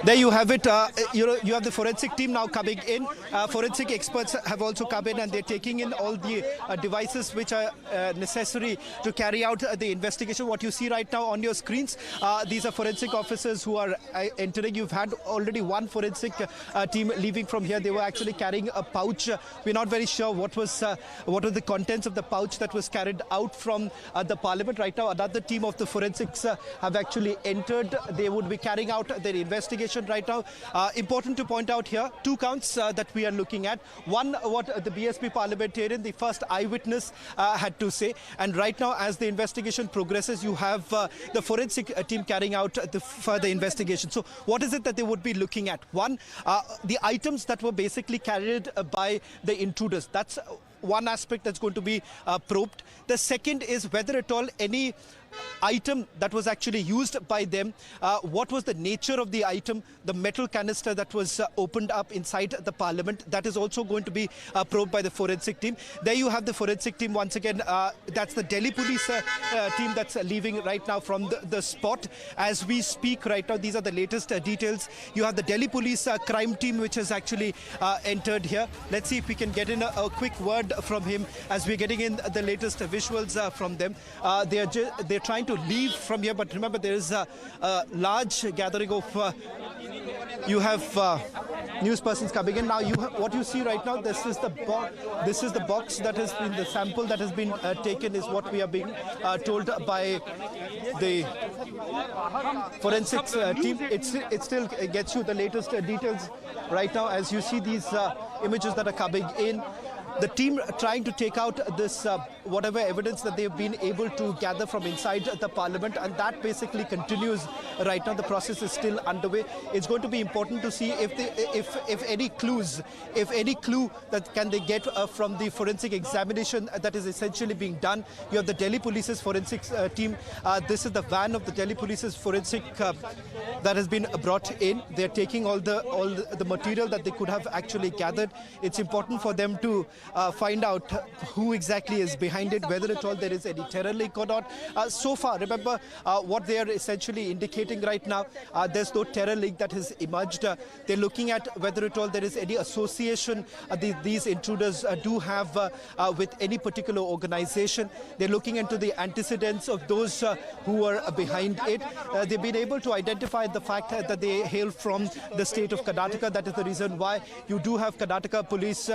There you have it. You have the forensic team now coming in. Forensic experts have also come in, and they're taking in all the devices which are necessary to carry out the investigation. What you see right now on your screens, these are forensic officers who are entering. You've had already one forensic team leaving from here. They were actually carrying a pouch. We're not very sure what were the contents of the pouch that was carried out from the parliament. Right now, another team of the forensics have actually entered. They would be carrying out their investigation right now. Important to point out here, two counts that we are looking at. One, what the BSP parliamentarian, the first eyewitness, had to say. And right now, as the investigation progresses, you have the forensic team carrying out the further investigation. So what is it that they would be looking at? One, the items that were basically carried by the intruders. That's one aspect that's going to be probed. The second is whether at all any item that was actually used by them, what was the nature of the item, the metal canister that was opened up inside the parliament, that is also going to be probed by the forensic team. There you have the forensic team once again. That's the Delhi police team that's leaving right now from the spot as we speak right now. These are the latest details. You have the Delhi police crime team which has actually entered here. Let's see if we can get in a quick word from him as we're getting in the latest visuals from them. They're trying to leave from here, but remember there is a large gathering of you have news persons coming in now. What you see right now, this is the box that has been the sample that has been taken, is what we are being told by the forensics team. It still gets you the latest details right now as you see these images that are coming in. The team trying to take out this whatever evidence that they've been able to gather from inside the parliament, and that basically continues right now. The process is still underway. It's going to be important to see if any clue that can they get from the forensic examination that is essentially being done. You have the Delhi Police's forensics team. This is the van of the Delhi Police's forensic that has been brought in. They're taking all the material that they could have actually gathered. It's important for them to find out who exactly is behind it, whether at all there is any terror link or not. So far, remember what they are essentially indicating right now, there's no terror link that has emerged. They're looking at whether at all there is any association these intruders do have with any particular organization. They're looking into the antecedents of those who are behind it. They've been able to identify the fact that they hail from the state of Karnataka. That is the reason why you do have Karnataka police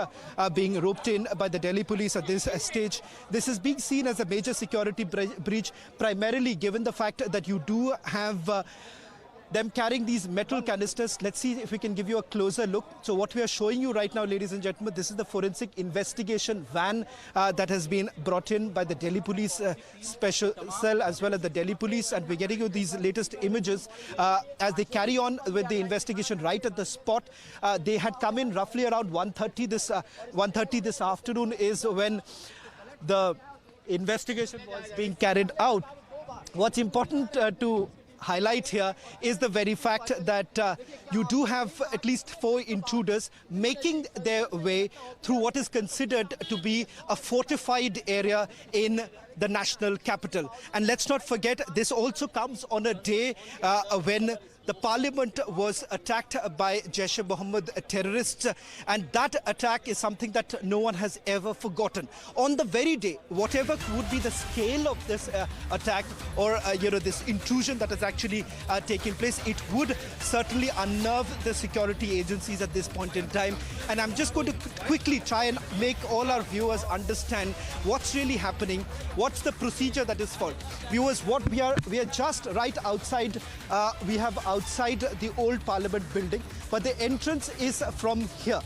being roped in by the Delhi police at this stage. This is being seen as a major security breach, primarily given the fact that you do have them carrying these metal canisters. Let's see if we can give you a closer look. So what we are showing you right now, ladies and gentlemen, this is the forensic investigation van that has been brought in by the Delhi Police Special Cell as well as the Delhi Police, and we're getting you these latest images as they carry on with the investigation right at the spot. They had come in roughly around 1:30 this afternoon is when the investigation was being carried out. What's important to highlight here is the very fact that you do have at least 4 intruders making their way through what is considered to be a fortified area in the national capital. And let's not forget, this also comes on a day when the parliament was attacked by Jaish-e-Mohammed terrorists, and that attack is something that no one has ever forgotten. On the very day, whatever would be the scale of this attack or this intrusion that has actually taken place, it would certainly unnerve the security agencies at this point in time. And I'm just going to quickly try and make all our viewers understand what's really happening, what's the procedure that is followed. Viewers, we are just right outside. We have outside the old parliament building, but the entrance is from here.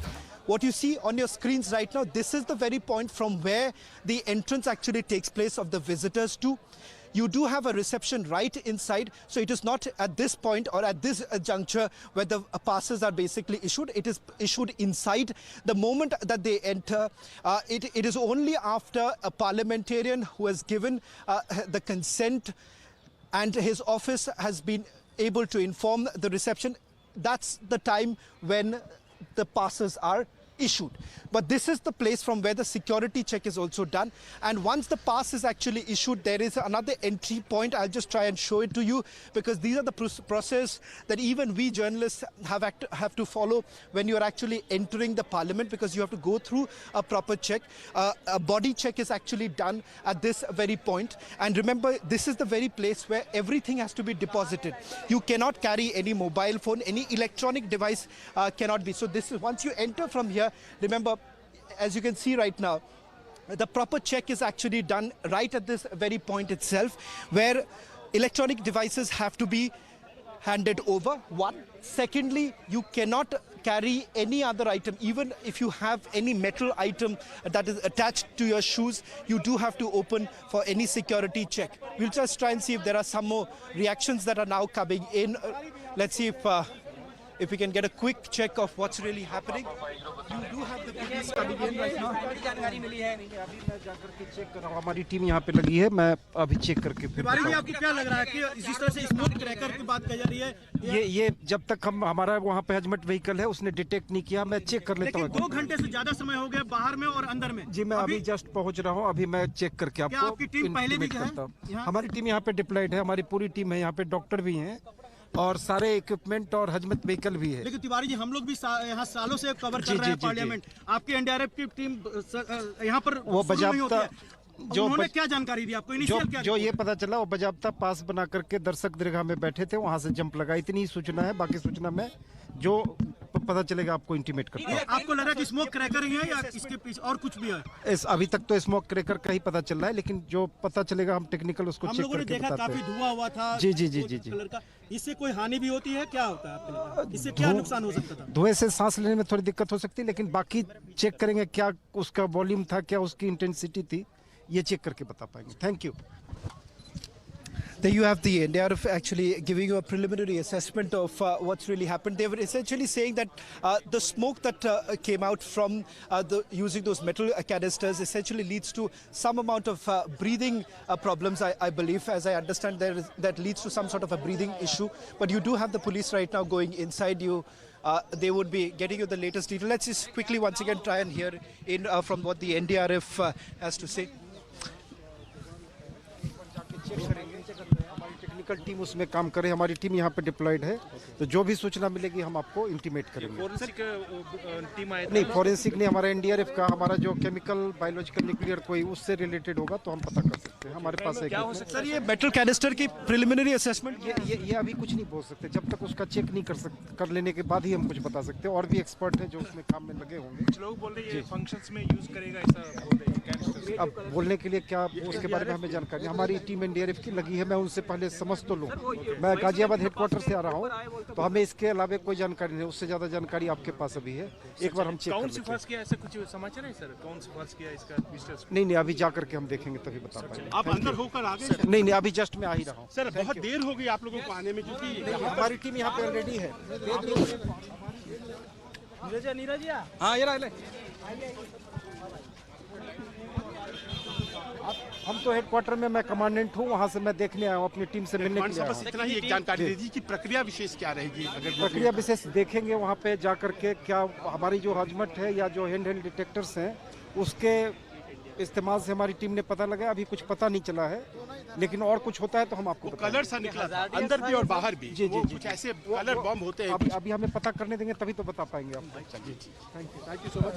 What you see on your screens right now, this is the very point from where the entrance actually takes place of the visitors to. You do have a reception right inside, so it is not at this point or at this juncture where the passes are basically issued. It is issued inside. The moment that they enter, it is only after a parliamentarian who has given the consent and his office has been able to inform the reception. That's the time when the passes are issued. But this is the place from where the security check is also done. And once the pass is actually issued, there is another entry point. I'll just try and show it to you, because these are the process that even we journalists have to follow when you're actually entering the parliament, because you have to go through a proper check. A body check is actually done at this very point. And remember, this is the very place where everything has to be deposited. You cannot carry any mobile phone, any electronic device cannot be. So this is, once you enter from here, remember, as you can see right now, the proper check is actually done right at this very point itself, where electronic devices have to be handed over. One. Secondly, you cannot carry any other item. Even if you have any metal item that is attached to your shoes, you do have to open for any security check. We'll just try and see if there are some more reactions that are now coming in. Let's see if we can get a quick check of what's really happening. You do have the police coming in right now. जानकारी मिली है नहीं, अभी मैं जाकर के check कर रहा हूँ, हमारी टीम यहाँ पे लगी है, मैं अभी चेक करके फिर तिवारी जी, आपको क्या लग रहा है कि जिस तरह से स्मोक क्रैकर की बात कही जा रही है, ये जब तक हमारा वहाँ पे हजमत व्हीकल है उसने डिटेक्ट नहीं किया, मैं चेक कर लेता हूँ। लेकिन 2 घंटे से ज्यादा समय हो गया बाहर में और अंदर में। जी मैं अभी जस्ट पहुँच रहा हूँ, अभी मैं चेक करके आपको आपकी टीम पहले भी करता हूँ। हमारी टीम यहाँ पे डिप्लॉयड है, हमारी पूरी टीम है, यहाँ पे डॉक्टर भी हैं और सारे इक्विपमेंट और हजमत व्हीकल भी है। लेकिन तिवारी जी, हम लोग भी यहाँ सालों से कवर कर रहे हैं पार्लियामेंट। आपकी एनडीआरएफ की टीम यहाँ पर वो बजाबता जो उन्होंने क्या जानकारी दी आपको? इनिशियल क्या जो ये पता चला, वो बजाबता पास बना करके दर्शक दीर्घा में बैठे थे, वहाँ से जंप लगा, इतनी सूचना है। बाकी सूचना में जो पता चलेगा आपको इंटीमेट करता हूँ। आपको लग रहा है कि स्मोक क्रैकर ही है या इसके पीछे और कुछ भी है? अभी तक तो स्मोक क्रैकर का ही पता चल रहा है, लेकिन जो पता चलेगा हम टेक्निकल उसको चेक करके बताते हैं। काफी धुआं हुआ था। जी जी जी जी जी। इससे कोई हानि भी होती है? क्या होता है आपके? इससे क्या नुकसान हो सकता था? धुएं से सांस लेने में थोड़ी दिक्कत हो सकती है, लेकिन बाकी चेक करेंगे क्या उसका वॉल्यूम था, क्या उसकी इंटेंसिटी थी, ये चेक करके बता पाएंगे। Thank you. There you have the NDRF actually giving you a preliminary assessment of what's really happened. They were essentially saying that the smoke that came out from using those metal canisters essentially leads to some amount of breathing problems, I believe. As I understand, that leads to some sort of a breathing issue. But you do have the police right now going inside you. They would be getting you the latest detail. Let's just quickly once again try and hear in from what the NDRF has to say. हमारी technical team उसमें काम करे, हमारी team यहाँ पे diploid है, तो जो भी सूचना मिलेगी हम आपको इंटीमेट करेंगे। फोरेंसिक टीम आए? नहीं, फोरेंसिक नहीं, हमारा एनडीआरएफ का, हमारा जो केमिकल बायोलॉजिकल न्यूक्लियर कोई उससे रिलेटेड होगा तो हम पता कर सकते हैं। हमारे पास है। सर, ये मेटल कैनिस्टर की प्रिलिमिनरी असेसमेंट, ये अभी कुछ नहीं बोल सकते, जब तक उसका चेक नहीं कर लेने के बाद ही हम कुछ बता सकते हैं। और भी एक्सपर्ट हैं जो उसमें काम में लगे होंगे। कुछ लोग बोल रहे हैं ये फंक्शंस में यूज करेगा, ऐसा बोल रहे हैं कैनिस्टर। अब बोलने के लिए क्या उसके बारे में हमें जानकारी, हमारी टीम एनडीआरएफ की लगी है, मैं उनसे पहले समझ तो लूँ। मैं गाजियाबाद हेडक्वार्टर से आ रहा हूँ, तो हमें इसके अलावा कोई जानकारी नहीं, उससे ज्यादा जानकारी आपके पास अभी है। एक बार हम चेक कौन सिफारिश किया, ऐसा कुछ समाचार है सर? कौन सिफारिश किया इसका? नहीं, अभी जा करके हम देखेंगे तभी बता पाएंगे। आप अंदर होकर आ गए? नहीं, अभी जस्ट मैं आ ही रहा हूँ सर। बहुत देर हो गई आप लोगों को आने में, क्योंकि हमारी टीम यहाँ पे ऑलरेडी है। हाँ, ये रहा। हम तो हेडक्वार्टर में, मैं कमांडेंट हूँ, वहाँ से मैं देखने आया हूँ, अपनी टीम से मिलने के लिए आया हूँ। इतना ही एक जानकारी दे दीजिए कि प्रक्रिया विशेष क्या रहेगी? अगर प्रक्रिया विशेष देखेंगे वहाँ पे जा करके, क्या हमारी जो हजमत है या जो हैंड डिटेक्टर्स हैं उसके इस्तेमाल से हमारी टीम ने पता लगाया। अभी कुछ पता नहीं चला है, लेकिन और कुछ होता है तो हम आपको कलर सा निकला था अंदर भी और बाहर भी। जी जी जी, कुछ ऐसे कलर बम होते हैं। अभी हमें पता करने देंगे तभी तो बता पाएंगे आप। Thank you so much.